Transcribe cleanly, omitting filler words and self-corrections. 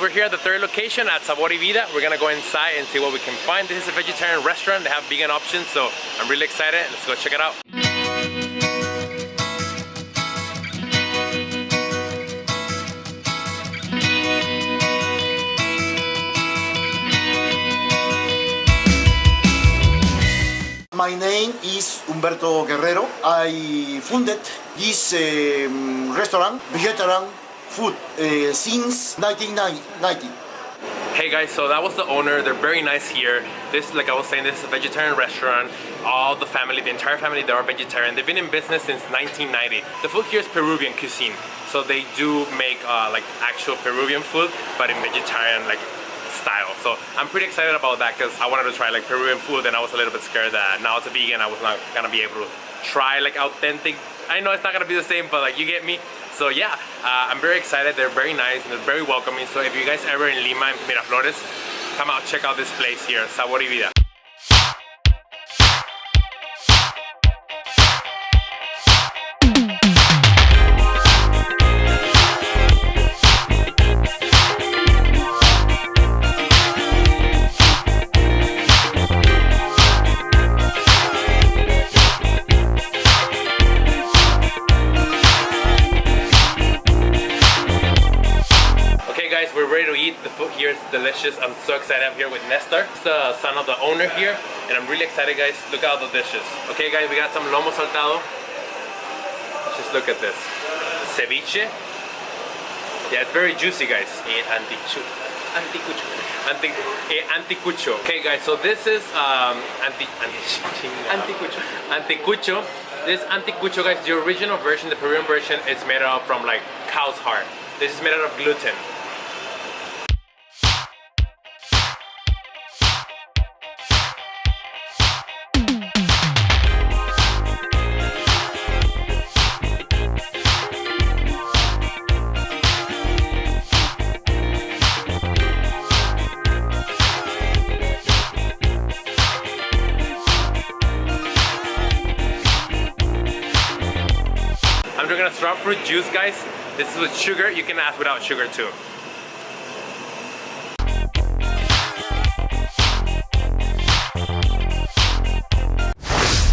We're here at the third location at Sabor y Vida. We're gonna go inside and see what we can find. This is a vegetarian restaurant. They have vegan options, so I'm really excited. Let's go check it out. My name is Humberto Guerrero. I funded this restaurant, vegetarian food, since 1990. Hey guys, so that was the owner. They're very nice here. This, like I was saying, this is a vegetarian restaurant. All the family, the entire family, they are vegetarian. They've been in business since 1990. The food here is Peruvian cuisine. So they do make like actual Peruvian food, but in vegetarian style. So I'm pretty excited about that because I wanted to try like Peruvian food, and I was a little bit scared that now as a vegan I was not gonna be able to try like authentic. I know it's not gonna be the same, but like you get me. So yeah, I'm very excited. They're very nice and they're very welcoming. So if you guys ever in Lima, in Miraflores, come out, check out this place here, Sabor y Vida. We're ready to eat. The food here is delicious. I'm so excited. I'm here with Nestor. He's the son of the owner here, and I'm really excited, guys. Look at all the dishes. Okay, guys, we got some lomo saltado. Just look at this. Ceviche. Yeah, it's very juicy, guys. Anticucho. Okay, guys, so this is anticucho. This anticucho, guys, the original version, the Peruvian version, it's made out from like cow's heart. This is made out of gluten. I'm drinking a strawberry fruit juice, guys. This is with sugar. You can add without sugar too.